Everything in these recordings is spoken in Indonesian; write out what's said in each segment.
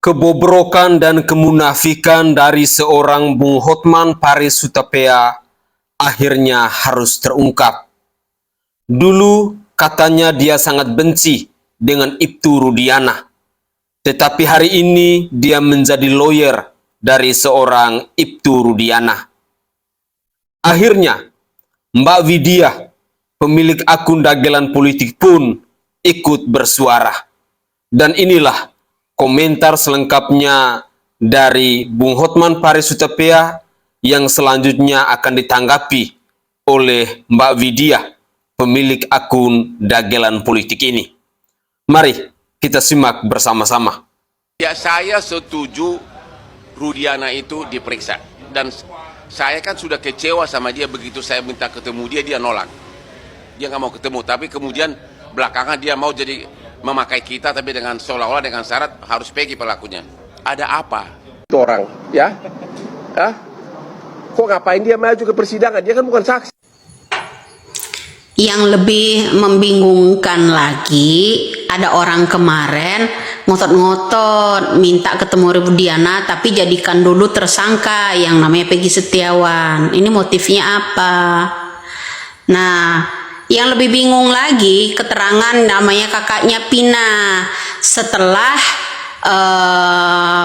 Kebobrokan dan kemunafikan dari seorang Bung Hotman Paris Hutapea akhirnya harus terungkap. Dulu katanya dia sangat benci dengan Ibtu Rudiana, tetapi hari ini dia menjadi lawyer dari seorang Ibtu Rudiana. Akhirnya Mbak Widya, pemilik akun dagelan politik pun ikut bersuara. Dan inilah komentar selengkapnya dari Bung Hotman Paris Hutapea yang selanjutnya akan ditanggapi oleh Mbak Widya, pemilik akun dagelan politik ini. Mari kita simak bersama-sama. Ya, saya setuju Rudiana itu diperiksa. Dan saya kan sudah kecewa sama dia, begitu saya minta ketemu dia nolak. Dia nggak mau ketemu, tapi kemudian belakangan dia mau jadi memakai kita, tapi dengan seolah-olah dengan syarat harus pergi pelakunya. Ada apa? Itu orang, ya? Hah? Kok ngapain dia maju ke persidangan? Dia kan bukan saksi. Yang lebih membingungkan lagi, ada orang kemarin ngotot-ngotot minta ketemu Rudiana, tapi jadikan dulu tersangka yang namanya Peggy Setiawan. Ini motifnya apa? Nah, yang lebih bingung lagi, keterangan namanya kakaknya Pina. Setelah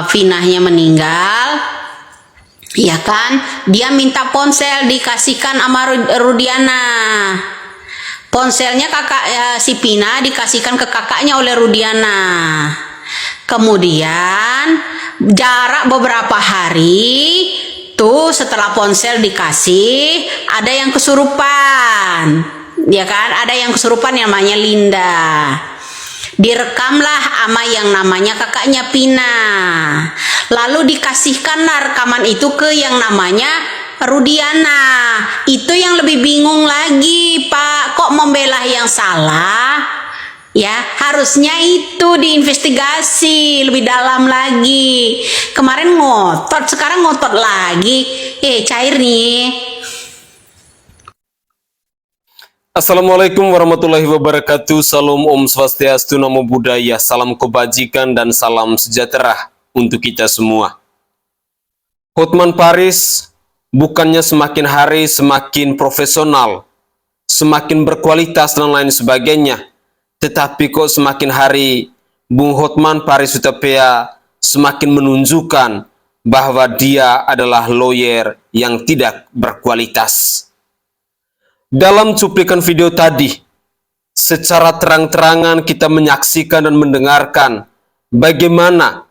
Vinanya meninggal, ya kan, dia minta ponsel dikasihkan sama Rudiana. Ponselnya si Pina dikasihkan ke kakaknya oleh Rudiana. Kemudian jarak beberapa hari tuh setelah ponsel dikasih, ada yang kesurupan, ya kan? Ada yang kesurupan yang namanya Linda. Direkamlah sama yang namanya kakaknya Pina. Lalu dikasihkanlah rekaman itu ke yang namanya Rudiana. Itu yang lebih bingung lagi, Pak. Kok membela yang salah? Ya, harusnya itu diinvestigasi lebih dalam lagi. Kemarin ngotot, sekarang ngotot lagi. Cair nih. Assalamualaikum warahmatullahi wabarakatuh. Salam Om Swastiastu, Namo Buddhaya, salam kebajikan dan salam sejahtera untuk kita semua. Hotman Paris bukannya semakin hari semakin profesional, semakin berkualitas dan lain sebagainya, tetapi kok semakin hari Bung Hotman Paris Hutapea semakin menunjukkan bahwa dia adalah lawyer yang tidak berkualitas. Dalam cuplikan video tadi, secara terang-terangan kita menyaksikan dan mendengarkan bagaimana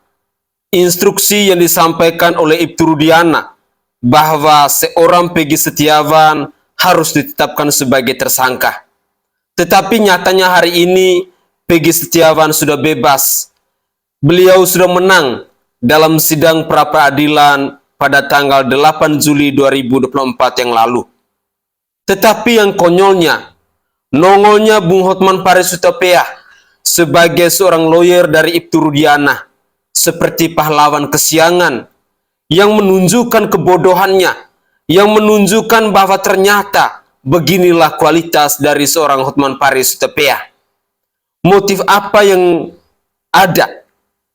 instruksi yang disampaikan oleh Ibtu Rudiana bahwa seorang Peggy Setiawan harus ditetapkan sebagai tersangka. Tetapi nyatanya hari ini Peggy Setiawan sudah bebas. Beliau sudah menang dalam sidang pra-peradilan pada tanggal 8 Juli 2024 yang lalu. Tetapi yang konyolnya, nongolnya Bung Hotman Paris Hutapea sebagai seorang lawyer dari Ibtu Rudiana seperti pahlawan kesiangan yang menunjukkan kebodohannya, yang menunjukkan bahwa ternyata beginilah kualitas dari seorang Hotman Paris Hutapea. Motif apa yang ada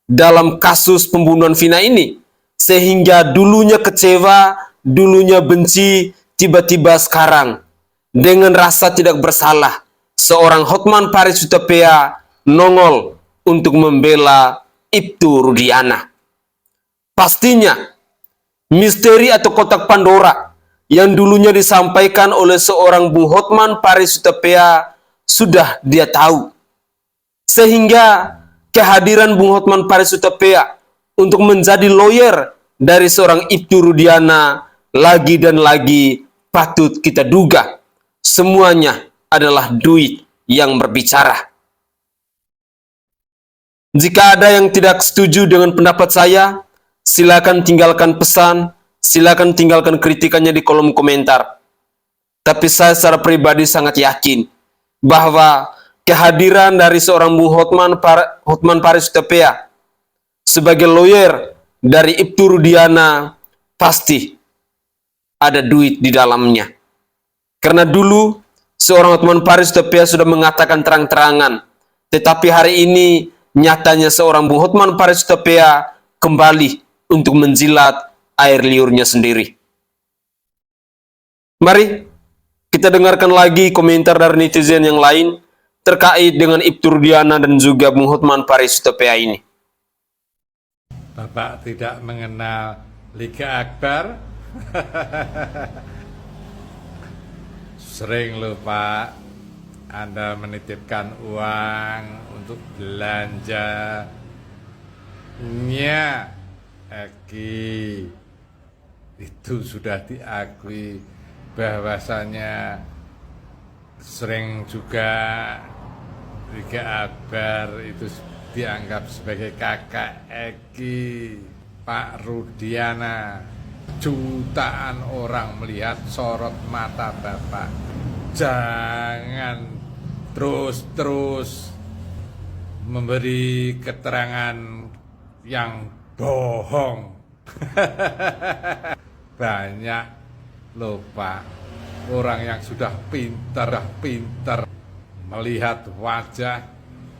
dalam kasus pembunuhan Vina ini sehingga dulunya kecewa, dulunya benci, tiba-tiba sekarang dengan rasa tidak bersalah seorang Hotman Paris Hutapea nongol untuk membela Ibtu Rudiana. Pastinya misteri atau kotak Pandora yang dulunya disampaikan oleh seorang Bung Hotman Paris Hutapea sudah dia tahu, sehingga kehadiran Bung Hotman Paris Hutapea untuk menjadi lawyer dari seorang Ibtu Rudiana lagi dan lagi patut kita duga semuanya adalah duit yang berbicara. Jika ada yang tidak setuju dengan pendapat saya, silakan tinggalkan pesan, silakan tinggalkan kritikannya di kolom komentar. Tapi saya secara pribadi sangat yakin bahwa kehadiran dari seorang Bung Hotman Paris Hutapea sebagai lawyer dari Ibtu Rudiana pasti ada duit di dalamnya. Karena dulu seorang Hotman Paris Hutapea sudah mengatakan terang-terangan, tetapi hari ini nyatanya seorang Bung Hotman Paris Hutapea kembali untuk menjilat air liurnya sendiri. Mari kita dengarkan lagi komentar dari netizen yang lain terkait dengan Ibtu Rudiana dan juga Bung Hotman Paris Hutapea ini. Bapak tidak mengenal Liga Akbar? Sering lho Pak, Anda menitipkan uang untuk belanja. Nya, Eki, itu sudah diakui bahwasanya sering juga Liga Akbar itu dianggap sebagai kakak Eki, Pak Rudiana. Jutaan orang melihat sorot mata Bapak. Jangan terus-terus memberi keterangan yang bohong. Banyak loh Pak, orang yang sudah pintar melihat wajah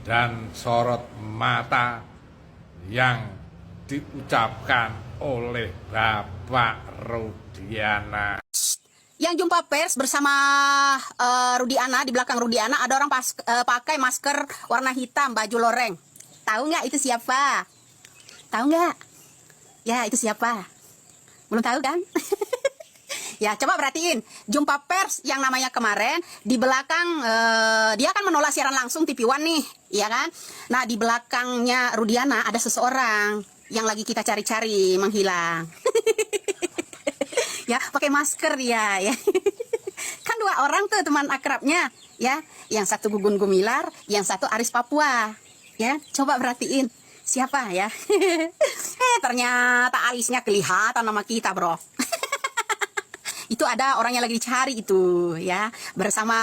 dan sorot mata yang diucapkan oleh Bapak Rudiana. Yang jumpa pers bersama Rudiana, di belakang Rudiana ada orang pakai masker warna hitam, baju loreng. Tahu nggak itu siapa? Tahu nggak? Ya, itu siapa? Belum tahu kan? Ya, coba perhatiin. Jumpa pers yang namanya kemarin, di belakang dia kan menolak siaran langsung TV One nih, ya kan? Nah, di belakangnya Rudiana ada seseorang yang lagi kita cari-cari menghilang. Ya, pakai masker ya. Kan dua orang tuh teman akrabnya, ya. Yang satu Gugun Gumilar, yang satu Aris Papua. Ya, coba perhatiin. Siapa ya? Ternyata alisnya kelihatan sama kita, bro. Itu ada orang yang lagi dicari itu, ya. Bersama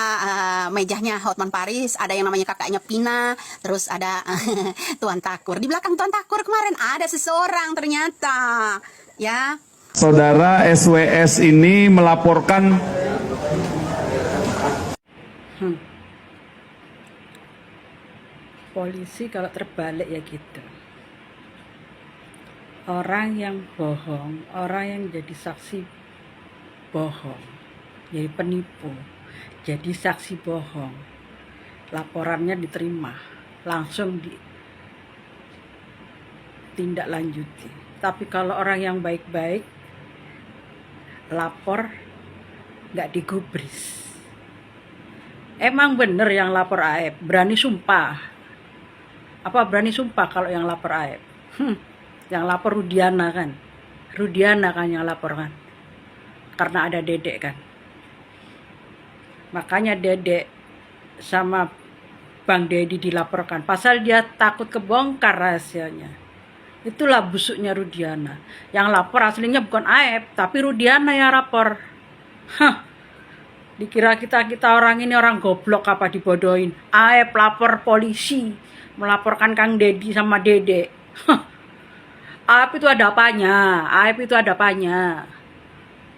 mejanya Hotman Paris, ada yang namanya kakaknya Pina, terus ada Tuan Takur. Di belakang Tuan Takur kemarin ada seseorang ternyata, ya. Saudara SWS ini melaporkan polisi kalau terbalik ya gitu. Orang yang bohong, orang yang jadi saksi bohong, jadi penipu, jadi saksi bohong, laporannya diterima, langsung ditindaklanjuti. Tapi kalau orang yang baik-baik, lapor nggak digubris. Emang bener yang lapor Aep, berani sumpah. Apa berani sumpah kalau yang lapor Aep? Yang lapor Rudiana kan. Rudiana kan yang lapor kan. Karena ada Dedek kan. Makanya Dedek sama Bang Dedi dilaporkan. Pasal dia takut kebongkar rahasianya. Itulah busuknya Rudiana. Yang lapor aslinya bukan Aep, tapi Rudiana yang lapor. Dikira kita orang ini orang goblok apa dibodohin. Aep lapor polisi, melaporkan Kang Dedi sama Dede. Aep itu ada apanya? Aep itu ada apanya?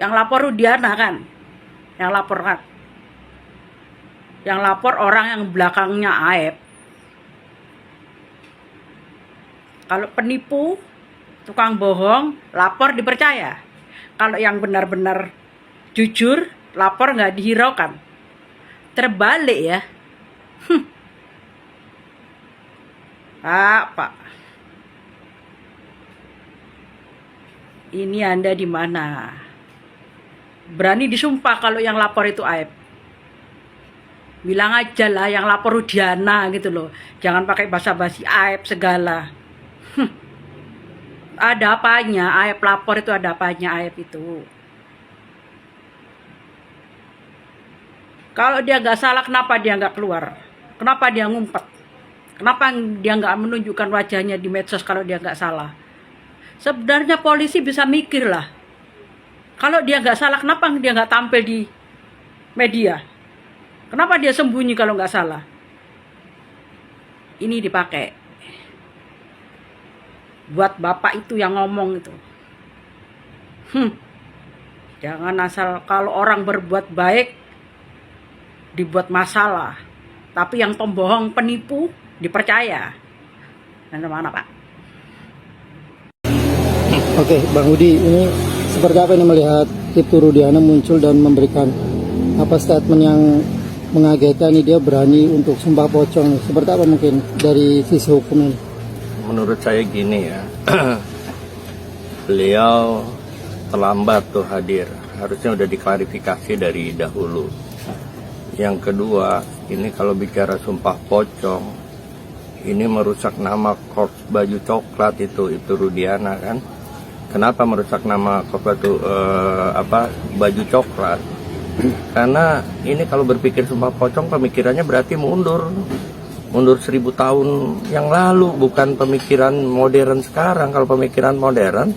Yang lapor Rudiana kan? Yang lapor kan? Yang lapor orang yang belakangnya Aep. Kalau penipu, tukang bohong, lapor dipercaya. Kalau yang benar-benar jujur, lapor nggak dihiraukan. Terbalik ya. Pak. Ini Anda di mana? Berani disumpah kalau yang lapor itu Aep. Bilang aja lah yang lapor Rudiana gitu loh. Jangan pakai basa-basi Aep segala. Ada apanya? Aep lapor itu ada apanya Aep itu? Kalau dia nggak salah, kenapa dia nggak keluar? Kenapa dia ngumpet? Kenapa dia nggak menunjukkan wajahnya di medsos kalau dia nggak salah? Sebenarnya polisi bisa mikir lah. Kalau dia nggak salah, kenapa dia nggak tampil di media? Kenapa dia sembunyi kalau nggak salah? Ini dipakai buat bapak itu yang ngomong itu. Jangan asal kalau orang berbuat baik dibuat masalah, tapi yang pembohong penipu dipercaya. Dan mana Pak? Oke, Bang Budi, ini seperti apa ini melihat Ibtu Rudiana muncul dan memberikan apa statement yang mengagetkan ini, dia berani untuk sumpah pocong. Seperti apa mungkin dari sisi hukum ini? Menurut saya gini ya, beliau terlambat tuh hadir, harusnya udah diklarifikasi dari dahulu. Yang kedua, ini kalau bicara sumpah pocong, ini merusak nama Korps Baju Coklat itu Rudiana kan. Kenapa merusak nama Korps Baju Coklat? Karena ini kalau berpikir sumpah pocong, pemikirannya berarti mundur 1000 tahun yang lalu, bukan pemikiran modern sekarang. Kalau pemikiran modern,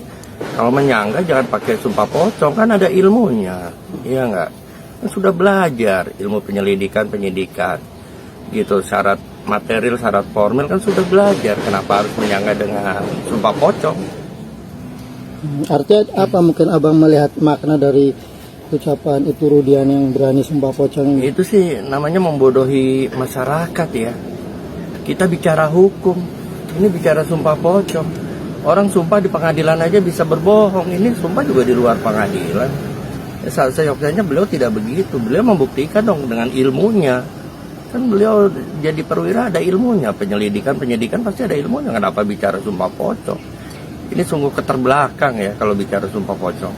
kalau menyangga jangan pakai sumpah pocong, kan ada ilmunya, iya nggak? Kan sudah belajar ilmu penyidikan gitu, syarat material, syarat formil kan sudah belajar. Kenapa harus menyangga dengan sumpah pocong? Artinya apa mungkin abang melihat makna dari ucapan Ibtu Rudiana yang berani sumpah pocong ini? Itu sih namanya membodohi masyarakat ya. Kita bicara hukum, ini bicara sumpah pocong. Orang sumpah di pengadilan aja bisa berbohong, ini sumpah juga di luar pengadilan. Seyogyanya beliau tidak begitu, beliau membuktikan dong dengan ilmunya. Kan beliau jadi perwira ada ilmunya, penyidikan pasti ada ilmunya. Kenapa bicara sumpah pocong? Ini sungguh keterbelakang ya kalau bicara sumpah pocong.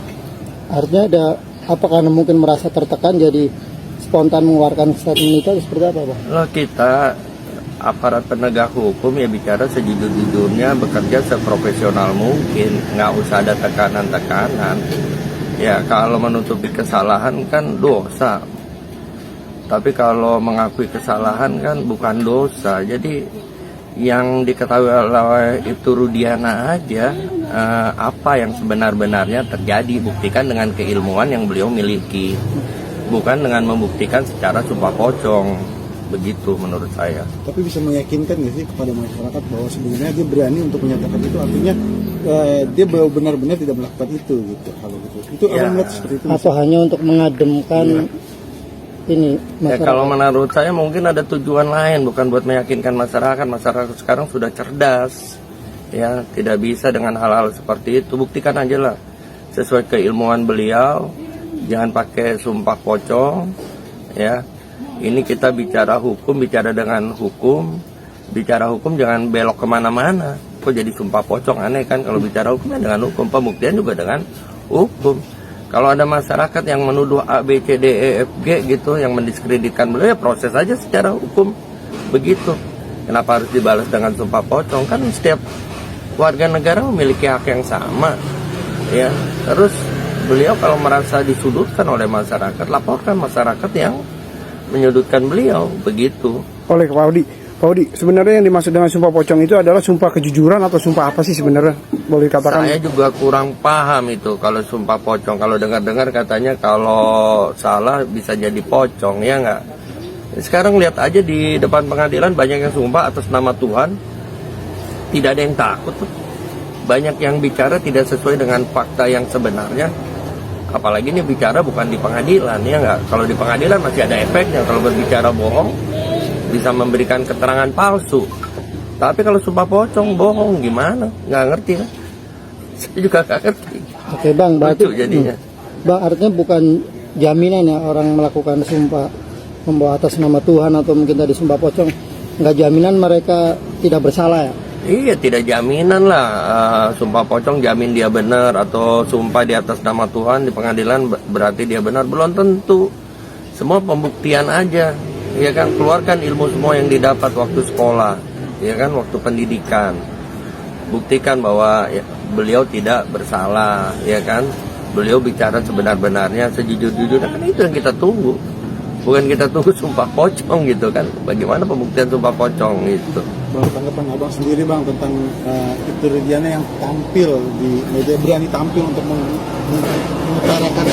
Artinya ada apa, karena mungkin merasa tertekan jadi spontan mengeluarkan statement itu, seperti apa Bang? Loh, kita aparat penegak hukum ya bicara sejujur-jujurnya, bekerja seprofesional mungkin, nggak usah ada tekanan-tekanan. Ya kalau menutupi kesalahan kan dosa, tapi kalau mengakui kesalahan kan bukan dosa. Jadi yang diketahui oleh Ibtu Rudiana aja apa yang sebenar-benarnya terjadi, buktikan dengan keilmuan yang beliau miliki, bukan dengan membuktikan secara sumpah pocong. Begitu menurut saya. Tapi bisa meyakinkan nggak sih kepada masyarakat bahwa sebenarnya dia berani untuk menyatakan itu, artinya dia benar-benar tidak melakukan itu gitu, kalau gitu. Itu ya. Abang melihat seperti itu. Atau hanya untuk mengademkan ini masyarakat? Ya, kalau menurut saya mungkin ada tujuan lain, bukan buat meyakinkan masyarakat. Masyarakat sekarang sudah cerdas, ya tidak bisa dengan hal-hal seperti itu. Buktikan aja lah sesuai keilmuan beliau, jangan pakai sumpah pocong, ya. Ini kita bicara hukum, bicara dengan hukum. Bicara hukum jangan belok kemana-mana. Kok jadi sumpah pocong, aneh kan? Kalau bicara hukumnya dengan hukum, pembuktian juga dengan hukum. Kalau ada masyarakat yang menuduh A, B, C, D, E, F, G gitu, yang mendiskreditkan beliau, ya proses aja secara hukum. Begitu. Kenapa harus dibalas dengan sumpah pocong? Kan setiap warga negara memiliki hak yang sama. Ya. Terus beliau kalau merasa disudutkan oleh masyarakat, laporkan masyarakat yang menyudutkan beliau, begitu. Oleh Pak Audi, sebenarnya yang dimaksud dengan sumpah pocong itu adalah sumpah kejujuran atau sumpah apa sih sebenarnya? Boleh dikatakan? Saya juga kurang paham itu kalau sumpah pocong. Kalau dengar-dengar katanya kalau salah bisa jadi pocong, ya nggak? Sekarang lihat aja di depan pengadilan banyak yang sumpah atas nama Tuhan, tidak ada yang takut. Banyak yang bicara tidak sesuai dengan fakta yang sebenarnya. Apalagi ini bicara bukan di pengadilan, ya nggak? Kalau di pengadilan masih ada efeknya. Kalau berbicara bohong, bisa memberikan keterangan palsu. Tapi kalau sumpah pocong, bohong gimana? Nggak ngerti kan? Saya juga nggak ngerti. Oke Bang, berarti jadinya. Bang, artinya bukan jaminan ya orang melakukan sumpah membawa atas nama Tuhan atau mungkin tadi sumpah pocong, nggak jaminan mereka tidak bersalah ya? Iya, tidak jaminan lah. Sumpah pocong jamin dia benar, atau sumpah di atas nama Tuhan di pengadilan berarti dia benar, belum tentu. Semua pembuktian aja, ya kan. Keluarkan ilmu semua yang didapat waktu sekolah, ya kan, waktu pendidikan. Buktikan bahwa ya, beliau tidak bersalah, ya kan. Beliau bicara sebenar-benarnya, sejujur-jujurnya, kan itu yang kita tunggu. Bukan kita tunggu sumpah pocong gitu kan. Bagaimana pembuktian sumpah pocong itu? Bang, tanggapan abang sendiri bang tentang Ibtu Rudiana yang tampil di media, berani tampil untuk mengutarakan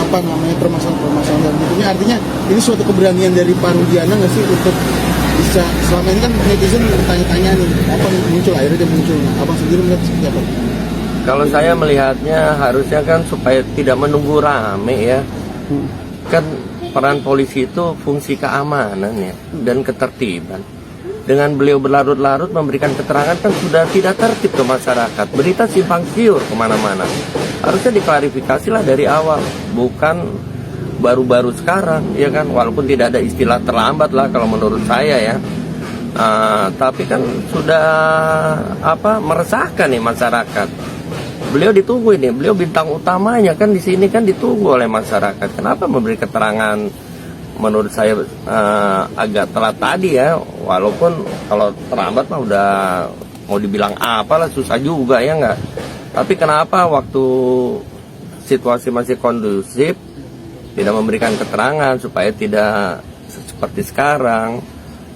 apa namanya permasalahan-permasalahan dan tentunya artinya ini suatu keberanian dari Pak Rudiana nggak sih untuk bisa, selama ini kan netizen bertanya-tanya nih apa muncul, akhirnya dia muncul. Nah, abang sendiri melihat seperti apa? Kalau saya melihatnya harusnya kan supaya tidak menunggu rame ya. Kan peran polisi itu fungsi keamanan ya dan ketertiban. Dengan beliau berlarut-larut memberikan keterangan kan sudah tidak tertib ke masyarakat. Berita simpang siur kemana-mana. Harusnya diklarifikasi lah dari awal, bukan baru-baru sekarang, ya kan? Walaupun tidak ada istilah terlambat lah kalau menurut saya ya. Tapi kan sudah meresahkan nih masyarakat. Beliau ditunggu ini, beliau bintang utamanya kan di sini kan ditunggu oleh masyarakat. Kenapa memberi keterangan? Menurut saya agak telat tadi ya, walaupun kalau terlambat mah udah mau dibilang apalah susah juga ya nggak. Tapi kenapa waktu situasi masih kondusif tidak memberikan keterangan supaya tidak seperti sekarang?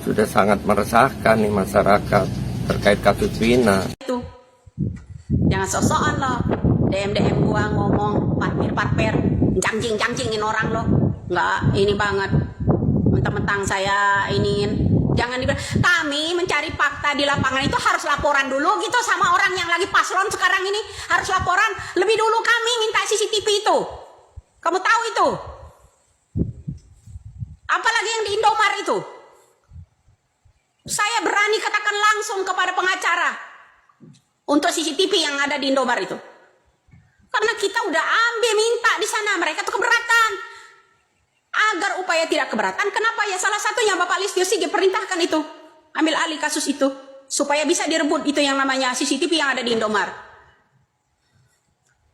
Sudah sangat meresahkan nih masyarakat terkait kasus Vina. Itu jangan sosokan lo, DM gua ngomong parpir jangcingin orang lo, nggak ini banget, mentang-mentang saya iniin. Jangan dibilang kami mencari fakta di lapangan itu harus laporan dulu gitu sama orang yang lagi paslon sekarang ini, harus laporan lebih dulu. Kami minta CCTV itu, kamu tahu itu, apalagi yang di Indomart itu. Saya berani katakan langsung kepada pengacara untuk CCTV yang ada di Indomart itu. Karena kita udah ambil minta di sana, mereka tuh keberatan. Agar upaya tidak keberatan, kenapa ya salah satunya Bapak Listio Sigit perintahkan itu, ambil alih kasus itu, supaya bisa direbut itu yang namanya CCTV yang ada di Indomart.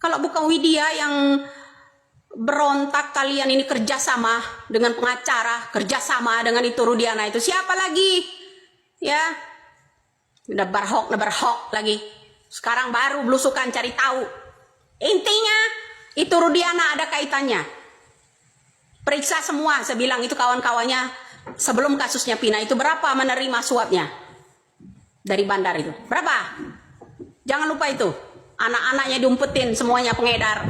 Kalau bukan Widya yang berontak, kalian ini kerjasama dengan pengacara, kerjasama dengan itu Rudiana itu, siapa lagi? Ya, udah berhok lagi. Sekarang baru belusukan cari tahu. Intinya itu Rudiana ada kaitannya. Periksa semua, saya bilang itu kawan-kawannya sebelum kasusnya Vina itu berapa menerima suapnya dari bandar itu. Berapa? Jangan lupa itu. Anak-anaknya diumpetin semuanya pengedar.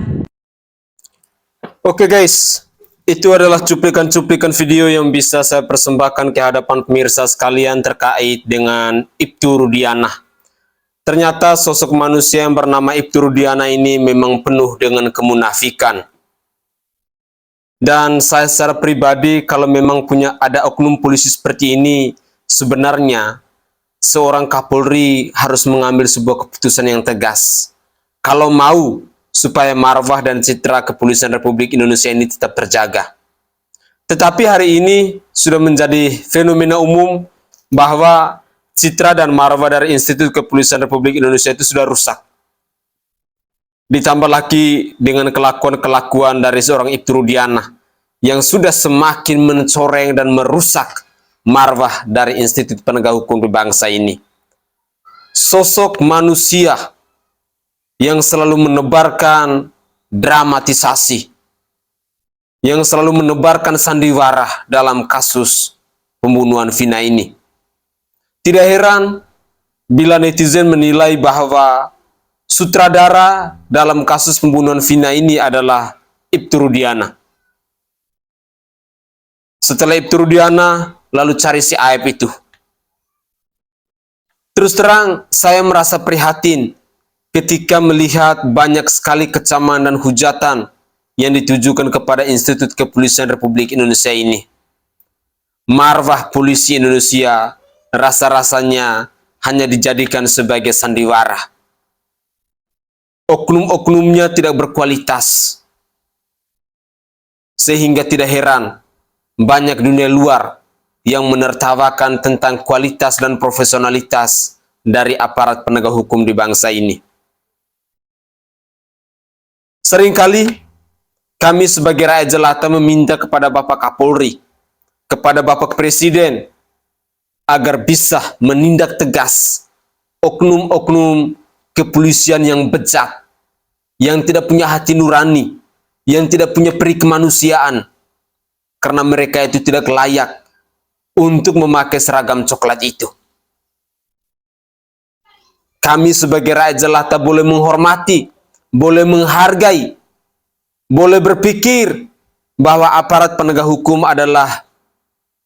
Oke guys, itu adalah cuplikan-cuplikan video yang bisa saya persembahkan ke hadapan pemirsa sekalian terkait dengan Ibtu Rudiana. Ternyata sosok manusia yang bernama Ibtu Rudiana ini memang penuh dengan kemunafikan. Dan saya secara pribadi kalau memang ada oknum polisi seperti ini, sebenarnya seorang Kapolri harus mengambil sebuah keputusan yang tegas. Kalau mau supaya marwah dan citra kepolisian Republik Indonesia ini tetap terjaga. Tetapi hari ini sudah menjadi fenomena umum bahwa citra dan marwah dari Institut Kepolisian Republik Indonesia itu sudah rusak. Ditambah lagi dengan kelakuan-kelakuan dari seorang Ibtu Rudiana yang sudah semakin mencoreng dan merusak marwah dari Institut Penegak Hukum di bangsa ini. Sosok manusia yang selalu menebarkan dramatisasi, yang selalu menebarkan sandiwara dalam kasus pembunuhan Vina ini. Tidak heran bila netizen menilai bahwa sutradara dalam kasus pembunuhan Vina ini adalah Ibtu Rudiana. Setelah Ibtu Rudiana, lalu cari si Aep itu. Terus terang, saya merasa prihatin ketika melihat banyak sekali kecaman dan hujatan yang ditujukan kepada Institut Kepolisian Republik Indonesia ini. Marwah polisi Indonesia rasa-rasanya hanya dijadikan sebagai sandiwara. Oknum-oknumnya tidak berkualitas. Sehingga tidak heran banyak dunia luar yang menertawakan tentang kualitas dan profesionalitas dari aparat penegak hukum di bangsa ini. Seringkali kami sebagai rakyat jelata meminta kepada Bapak Kapolri, kepada Bapak Presiden, agar bisa menindak tegas oknum-oknum kepolisian yang bejat, yang tidak punya hati nurani, yang tidak punya peri kemanusiaan, karena mereka itu tidak layak untuk memakai seragam coklat itu. Kami sebagai rakyat jelata boleh menghormati, boleh menghargai, boleh berpikir bahwa aparat penegak hukum adalah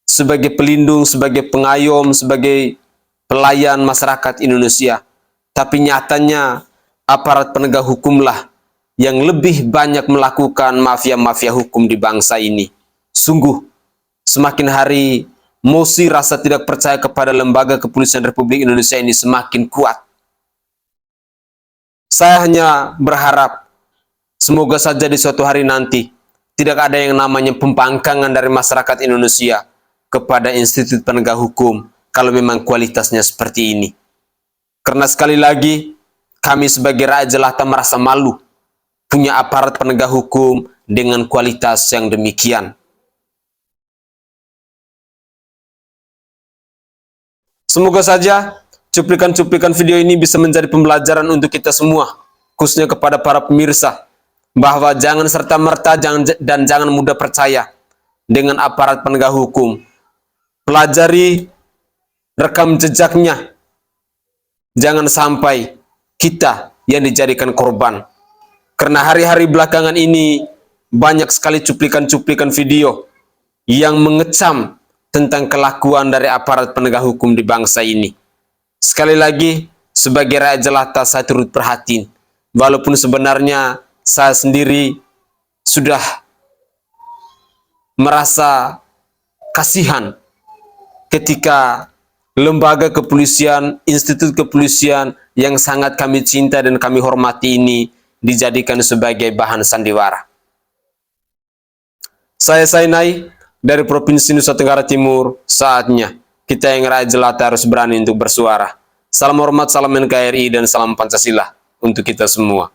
sebagai pelindung, sebagai pengayom, sebagai pelayan masyarakat Indonesia. Tapi nyatanya aparat penegak hukumlah yang lebih banyak melakukan mafia-mafia hukum di bangsa ini. Sungguh, semakin hari mosi rasa tidak percaya kepada lembaga kepolisian Republik Indonesia ini semakin kuat. Saya hanya berharap semoga saja di suatu hari nanti tidak ada yang namanya pembangkangan dari masyarakat Indonesia kepada institut penegak hukum kalau memang kualitasnya seperti ini. Karena sekali lagi, kami sebagai rakyat jelata merasa malu punya aparat penegak hukum dengan kualitas yang demikian. Semoga saja cuplikan-cuplikan video ini bisa menjadi pembelajaran untuk kita semua, khususnya kepada para pemirsa, bahwa jangan serta-merta dan jangan mudah percaya dengan aparat penegak hukum. Pelajari rekam jejaknya. Jangan sampai kita yang dijadikan korban. Karena hari-hari belakangan ini banyak sekali cuplikan-cuplikan video yang mengecam tentang kelakuan dari aparat penegak hukum di bangsa ini. Sekali lagi, sebagai rakyat jelata saya turut prihatin. Walaupun sebenarnya saya sendiri sudah merasa kasihan ketika lembaga kepolisian, institut kepolisian yang sangat kami cinta dan kami hormati ini dijadikan sebagai bahan sandiwara. Saya Sainai dari Provinsi Nusa Tenggara Timur, saatnya kita yang rakyat jelata harus berani untuk bersuara. Salam hormat, salam NKRI, dan salam Pancasila untuk kita semua.